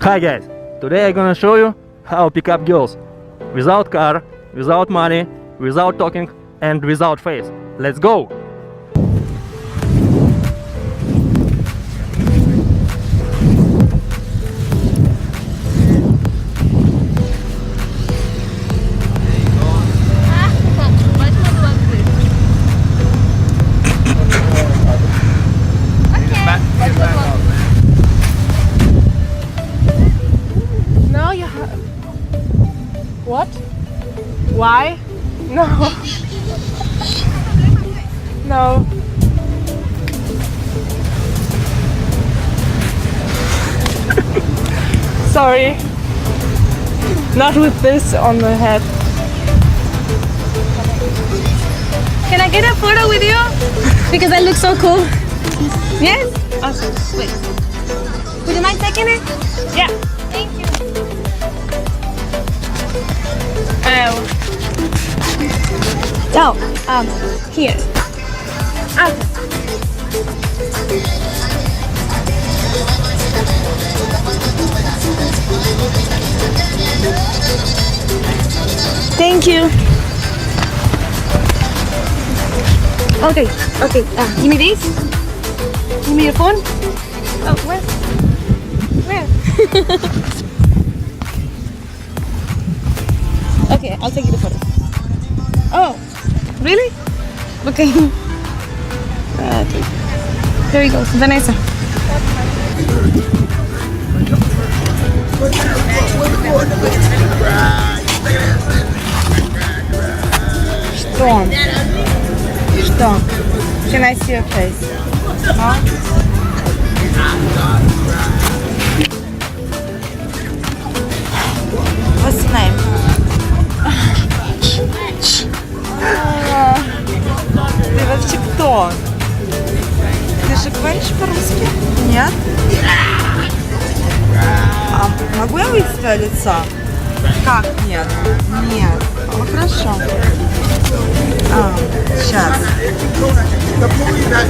Hi guys, today I'm gonna show you how to pick up girls without car, without money, without talking and without face. Let's go! What? Why? No. No. Sorry. Not with this on the head. Can I get a photo with you? Because I look so cool. Yes? Awesome. Wait. Would you mind taking it? Yeah. Thank you. Here. Thank you. Okay. Give me this. Give me your phone. Oh, where? Okay, I'll take you the photo. Oh, really? Okay. There you go, Vanessa. Что? Can I see your face? No? What's your name? Ты вообще кто? Ты же говоришь по-русски? Нет? А могу я увидеть твое лицо? Как нет? Нет. Ну хорошо. Сейчас.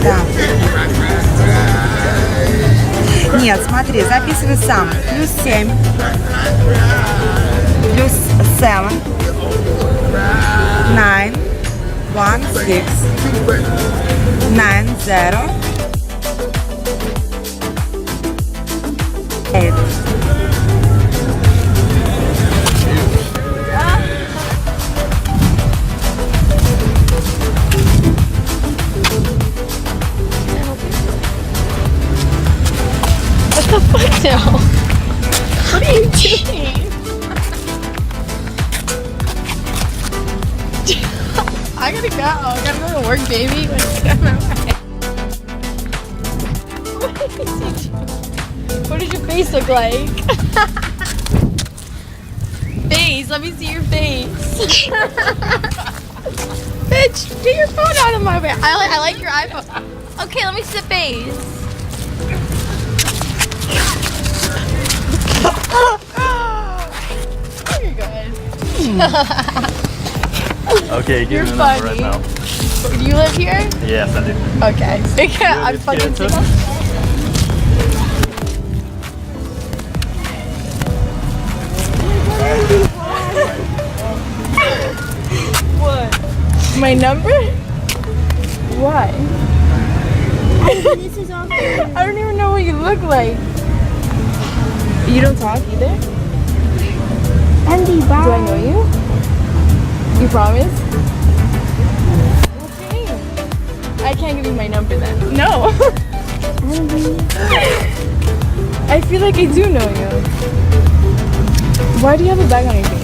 Да. Нет, смотри, записывай сам. +7. +7. 9. 1, 6. 9, 0. 8. What the fuck now? What are you doing? I gotta go. I gotta go to work, baby. What does your face look like? Face, let me see your face. Bitch, get your phone out of my way. I like your iPhone. Okay, let me see the face. You're good. Okay, give me the number right now. Do you live here? Yes, I do. Okay. I'm fucking single. What? My number? Why? This is all for I don't even know what you look like. You don't talk either? Andy, bye. Do I know you? You promise? Okay. I can't give you my number then. No. Andy. I feel like I do know you. Why do you have a bag on your face?